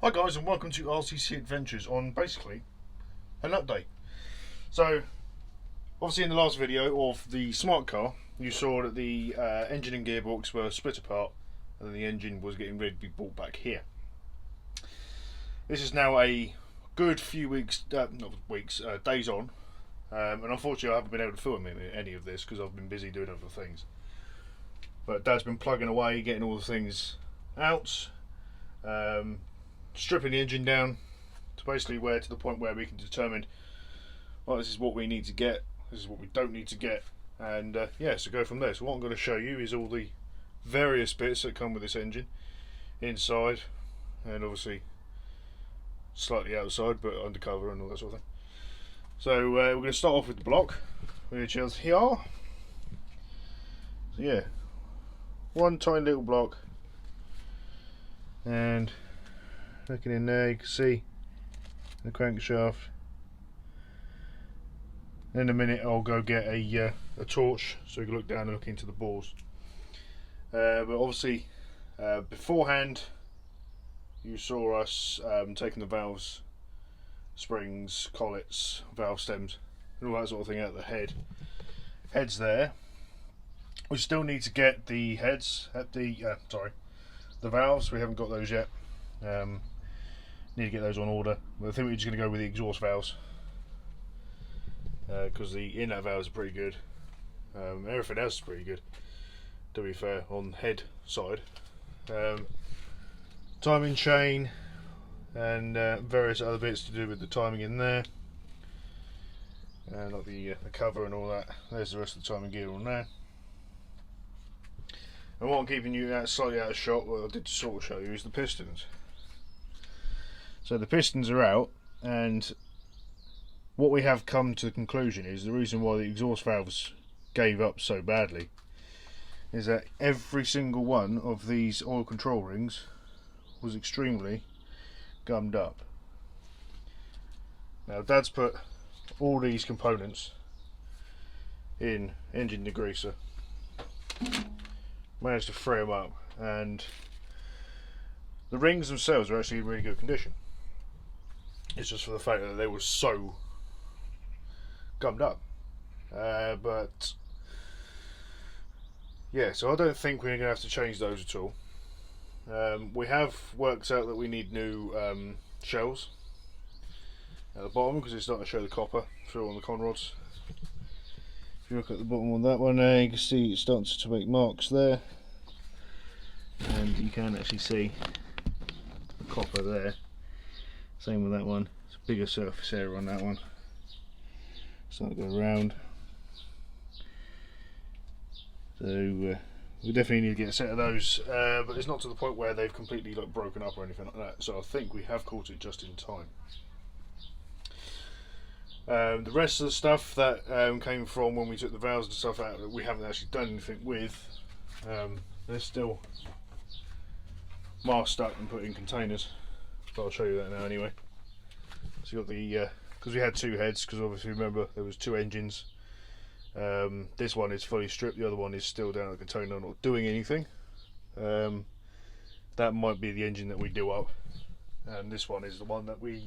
Hi guys, and welcome to RCC Adventures on basically an update. So obviously in the last video of the smart car you saw that the engine and gearbox were split apart and the engine was getting ready to be brought back here. This is now a good few weeks, days on, and unfortunately I haven't been able to film any of this because I've been busy doing other things. But Dad's been plugging away, getting all the things out, stripping the engine down to basically to the point where we can determine, well, this is what we need to get, this is what we don't need to get, and so go from there. So what I'm going to show you is all the various bits that come with this engine, inside and obviously slightly outside but undercover and all that sort of thing. So we're going to start off with the block, which is here. So yeah, one tiny little block, and looking in there you can see the crankshaft. In a minute I'll go get a torch so we can look down and look into the bores. But obviously beforehand you saw us taking the valves, springs, collets, valve stems and all that sort of thing out of the heads there. We still need to get the heads at the valves. We haven't got those yet. Need to get those on order. But I think we're just going to go with the exhaust valves because the inlet valves are pretty good. Everything else is pretty good, to be fair, on the head side. Timing chain and various other bits to do with the timing in there, like the cover and all that. There's the rest of the timing gear on there. And what I'm keeping you slightly out of shot, what I did sort of show you, is the pistons. So the pistons are out, and what we have come to the conclusion is the reason why the exhaust valves gave up so badly is that every single one of these oil control rings was extremely gummed up. Now Dad's put all these components in engine degreaser, managed to free them up, and the rings themselves are actually in really good condition. It's just for the fact that they were so gummed up. But yeah, so I don't think we're going to have to change those at all. We have worked out that we need new shells at the bottom because it's starting to show the copper through on the conrods. If you look at the bottom on that one there, you can see it starts to make marks there, and you can actually see the copper there. Same with that one. It's a bigger surface area on that one. Start to go around. So we definitely need to get a set of those, but it's not to the point where they've completely broken up or anything like that. So I think we have caught it just in time. The rest of the stuff that came from when we took the valves and stuff out that we haven't actually done anything with, they're still masked up and put in containers. But I'll show you that now anyway. So you got the because we had two heads, because obviously remember there was two engines. This one is fully stripped, the other one is still down in the container not doing anything. That might be the engine that we do up, and this one is the one that we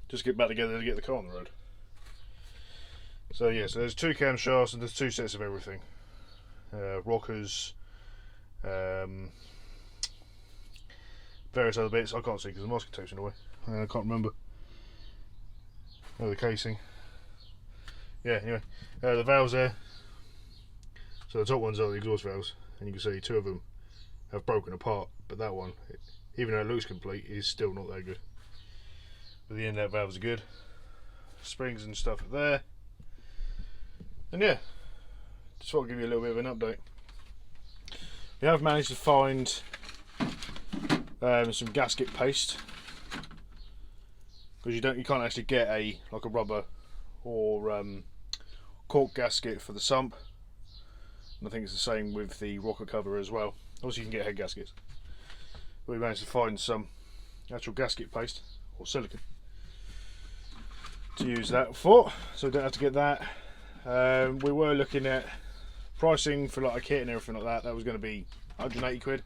just get back together to get the car on the road. So yeah, so there's two camshafts and there's two sets of everything. Rockers, various other bits. I can't see because the masking tape's in the way. I can't remember. Oh, the casing. Yeah, anyway, the valves there. So the top ones are the exhaust valves, and you can see two of them have broken apart, but that one, even though it looks complete, is still not that good. But the inlet valves are good. Springs and stuff are there. And yeah, just thought I'd give you a little bit of an update. We have managed to find some gasket paste, because you can't actually get a rubber or cork gasket for the sump, and I think it's the same with the rocker cover as well. Obviously you can get head gaskets, but we managed to find some actual gasket paste or silicone to use that for, so we don't have to get that. We were looking at pricing for like a kit and everything like that. That was going to be 180 quid,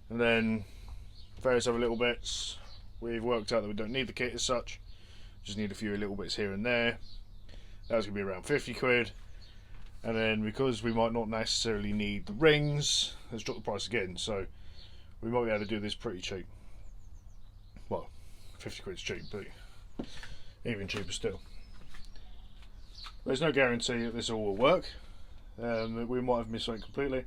and then various other little bits. We've worked out that we don't need the kit as such, just need a few little bits here and there. That's going to be around 50 quid. And then because we might not necessarily need the rings, let's drop the price again, so we might be able to do this pretty cheap. Well, 50 quid's cheap, but even cheaper still. There's no guarantee that this all will work. We might have missed something completely.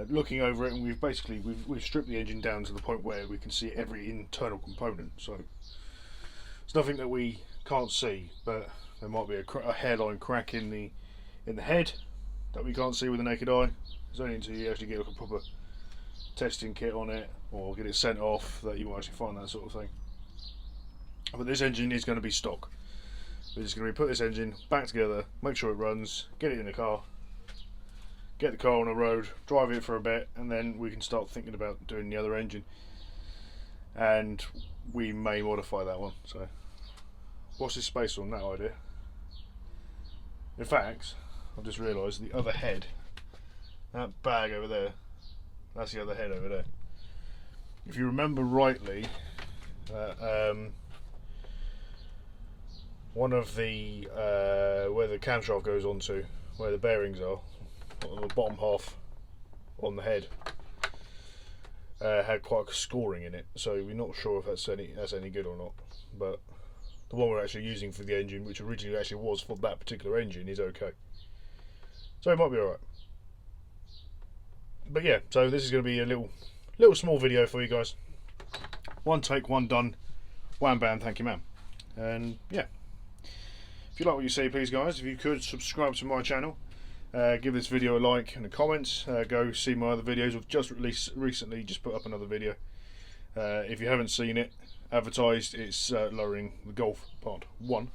Looking over it, and we've stripped the engine down to the point where we can see every internal component. So it's nothing that we can't see, but there might be a hairline crack in the head that we can't see with the naked eye. It's only until you actually get like a proper testing kit on it or get it sent off that you will actually find that sort of thing. But this engine is going to be stock. We're just going to put this engine back together, make sure it runs, get it in the car, get the car on the road, drive it for a bit, and then we can start thinking about doing the other engine. And we may modify that one. So watch this space on that idea. In fact, I've just realised the other head, that bag over there, that's the other head over there. If you remember rightly, one of the where the camshaft goes onto, where the bearings are, on the bottom half on the head, had quite a scoring in it, so we're not sure if that's any good or not. But the one we're actually using for the engine, which originally actually was for that particular engine, is okay. So it might be alright. But yeah, so this is going to be a little small video for you guys. One take, one done, wham bam, thank you ma'am. And yeah, if you like what you see, please guys, if you could subscribe to my channel, give this video a like and a comment, go see my other videos. I've just recently just put up another video. If you haven't seen it advertised, it's lowering the Golf Part 1,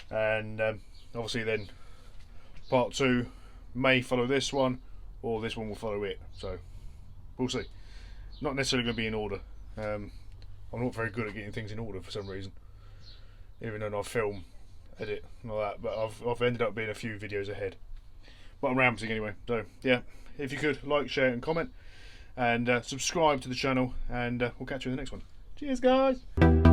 and obviously then Part 2 may follow this one, or this one will follow it, so we'll see. Not necessarily going to be in order. I'm not very good at getting things in order for some reason, even though I film, edit and all that, but I've ended up being a few videos ahead. But I'm rambling anyway, so yeah, if you could like, share and comment, and subscribe to the channel, and we'll catch you in the next one. Cheers guys!